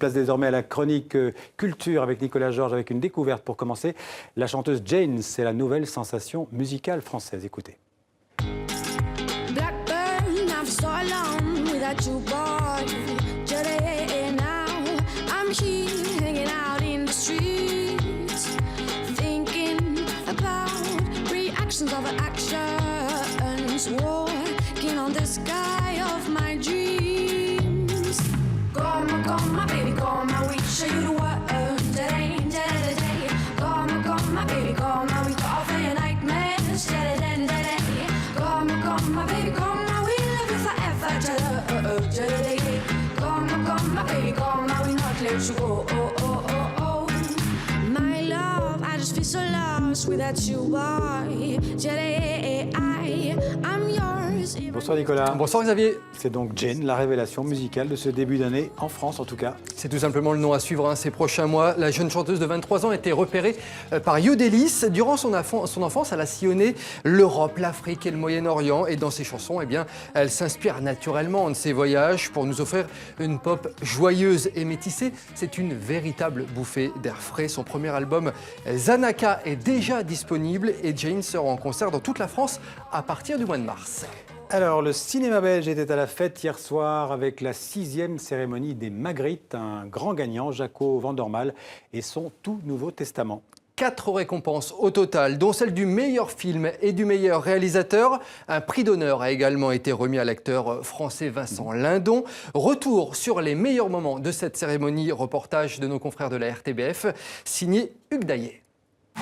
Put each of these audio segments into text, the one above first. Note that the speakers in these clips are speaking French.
Place désormais à la chronique culture avec Nicolas Georges, avec une découverte pour commencer. La chanteuse Jane, c'est la nouvelle sensation musicale française. Écoutez. Blackburn, I've so long without you, boy. Today now, I'm here hanging out in the streets, thinking about reactions of actions, walking on the sky of my dreams. Come, my baby, come, we show you the world. Today, today, come, my baby, come, we talk for your nightmares. Today, come, my baby, come, we love you forever. Today, come, my baby, come, we not let you go. My love, I just feel so lost without you, boy. Today, I'm yours. Bonsoir Nicolas. Bonsoir Xavier. C'est donc Jane, la révélation musicale de ce début d'année, en France en tout cas. C'est tout simplement le nom à suivre ces prochains mois. La jeune chanteuse de 23 ans a été repérée par Yodelis. Durant son enfance, elle a sillonné l'Europe, l'Afrique et le Moyen-Orient. Et dans ses chansons, elle s'inspire naturellement de ses voyages pour nous offrir une pop joyeuse et métissée. C'est une véritable bouffée d'air frais. Son premier album, Zanaka, est déjà disponible et Jane sera en concert dans toute la France à partir du mois de mars. Alors, le cinéma belge était à la fête hier soir avec la 6e cérémonie des Magritte, un grand gagnant, Jaco van der Mael, et son tout nouveau testament. 4 récompenses au total, dont celle du meilleur film et du meilleur réalisateur. Un prix d'honneur a également été remis à l'acteur français Vincent Lindon. Retour sur les meilleurs moments de cette cérémonie, reportage de nos confrères de la RTBF, signé Hugues Daillet.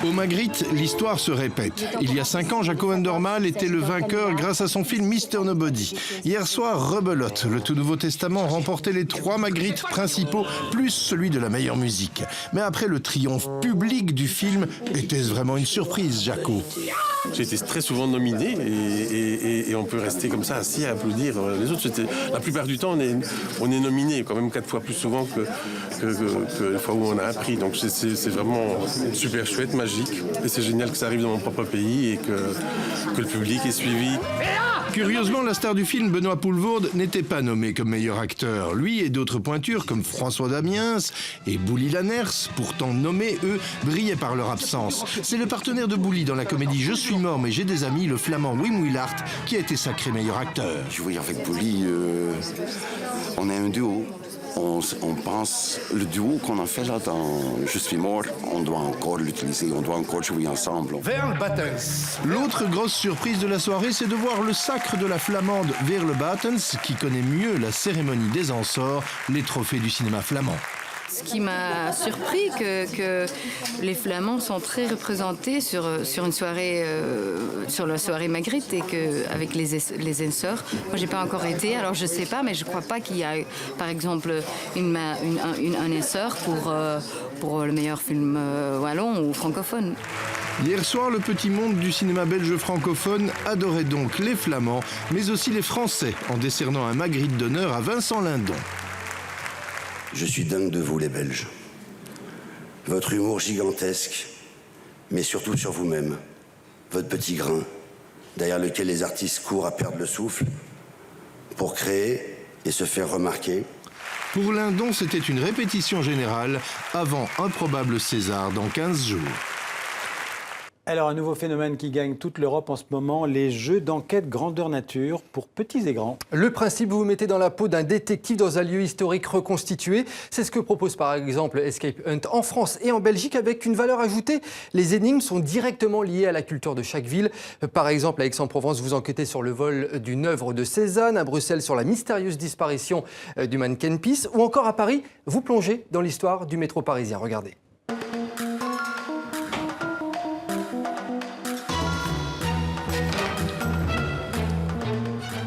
Au Magritte, l'histoire se répète. Il y a 5 ans, Jaco van der Mael était le vainqueur grâce à son film Mr Nobody. Hier soir, rebelote, le tout nouveau testament remportait les 3 Magritte principaux, plus celui de la meilleure musique. Mais après le triomphe public du film, était-ce vraiment une surprise, Jaco? J'ai été très souvent nominé et on peut rester comme ça assis à applaudir les autres. La plupart du temps, on est nominé quand même 4 fois plus souvent que la fois où on a un prix. Donc c'est vraiment super chouette, magique. Et c'est génial que ça arrive dans mon propre pays et que le public est suivi. Curieusement, la star du film, Benoît Poelvoorde, n'était pas nommé comme meilleur acteur. Lui et d'autres pointures comme François Damiens et Bouli Lanners, pourtant nommés, eux, brillaient par leur absence. C'est le partenaire de Bouli dans la comédie Je suis mort mais j'ai des amis, le flamand Wim Willart, qui a été sacré meilleur acteur. Jouer avec Bouli, on est un duo. On pense, le duo qu'on a fait là dans Je suis mort, on doit encore l'utiliser, on doit encore jouer ensemble. Verle Battens. L'autre grosse surprise de la soirée, c'est de voir le sacre de la flamande Verle Battens, qui connaît mieux la cérémonie des Ansors, les trophées du cinéma flamand. Ce qui m'a surpris, que les Flamands sont très représentés sur une soirée, sur la soirée Magritte, et qu'avec les Ansors, moi j'ai pas encore été, alors je sais pas, mais je crois pas qu'il y a, par exemple, un Ansor pour le meilleur film wallon ou francophone. Hier soir, le petit monde du cinéma belge francophone adorait donc les Flamands, mais aussi les Français, en décernant un Magritte d'honneur à Vincent Lindon. Je suis dingue de vous, les Belges. Votre humour gigantesque, mais surtout sur vous-même. Votre petit grain, derrière lequel les artistes courent à perdre le souffle, pour créer et se faire remarquer. Pour Lindon, c'était une répétition générale avant un probable César dans 15 jours. Alors, un nouveau phénomène qui gagne toute l'Europe en ce moment, les jeux d'enquête grandeur nature pour petits et grands. Le principe, vous vous mettez dans la peau d'un détective dans un lieu historique reconstitué. C'est ce que propose par exemple Escape Hunt en France et en Belgique avec une valeur ajoutée. Les énigmes sont directement liées à la culture de chaque ville. Par exemple, à Aix-en-Provence, vous enquêtez sur le vol d'une œuvre de Cézanne, à Bruxelles sur la mystérieuse disparition du mannequin Peace, ou encore à Paris, vous plongez dans l'histoire du métro parisien. Regardez.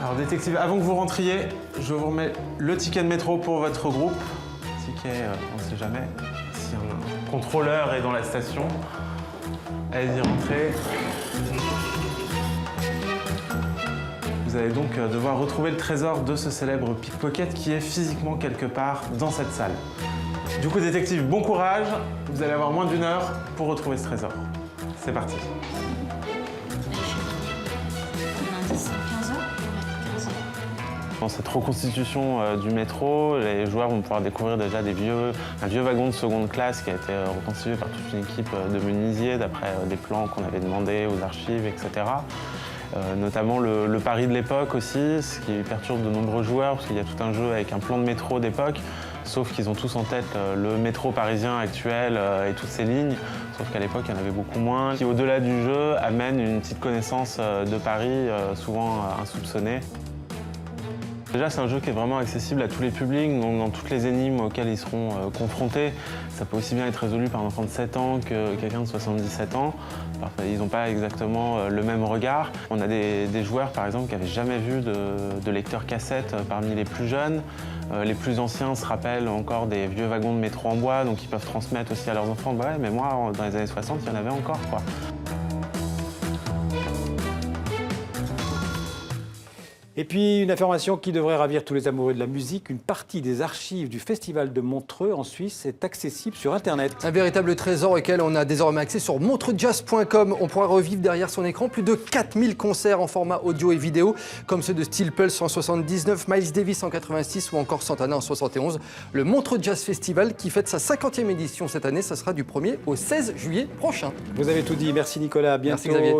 Alors détective, avant que vous rentriez, je vous remets le ticket de métro pour votre groupe. Ticket, on ne sait jamais si un contrôleur est dans la station. Allez-y, rentrez. Vous allez donc devoir retrouver le trésor de ce célèbre pickpocket qui est physiquement quelque part dans cette salle. Du coup, détective, bon courage. Vous allez avoir moins d'1 heure pour retrouver ce trésor. C'est parti. Dans cette reconstitution du métro, les joueurs vont pouvoir découvrir déjà un vieux wagon de seconde classe qui a été reconstitué par toute une équipe de menuisiers d'après des plans qu'on avait demandés aux archives, etc. Notamment le Paris de l'époque aussi, ce qui perturbe de nombreux joueurs parce qu'il y a tout un jeu avec un plan de métro d'époque, sauf qu'ils ont tous en tête le métro parisien actuel et toutes ses lignes, sauf qu'à l'époque il y en avait beaucoup moins, qui au-delà du jeu amène une petite connaissance de Paris, souvent insoupçonnée. Déjà, c'est un jeu qui est vraiment accessible à tous les publics, donc dans toutes les énigmes auxquelles ils seront confrontés. Ça peut aussi bien être résolu par un enfant de 7 ans que quelqu'un de 77 ans. Parfois, ils n'ont pas exactement le même regard. On a des joueurs, par exemple, qui n'avaient jamais vu de lecteur cassette parmi les plus jeunes. Les plus anciens se rappellent encore des vieux wagons de métro en bois, donc ils peuvent transmettre aussi à leurs enfants. Bah ouais, mais moi, dans les années 60, il y en avait encore, quoi. Et puis, une information qui devrait ravir tous les amoureux de la musique, une partie des archives du Festival de Montreux en Suisse est accessible sur Internet. Un véritable trésor auquel on a désormais accès sur montreuxjazz.com. On pourra revivre derrière son écran plus de 4000 concerts en format audio et vidéo, comme ceux de Steel Pulse en 79, Miles Davis en 86 ou encore Santana en 71. Le Montreux Jazz Festival qui fête sa 50e édition cette année, ça sera du 1er au 16 juillet prochain. Vous avez tout dit, merci Nicolas, à bientôt. Merci Xavier.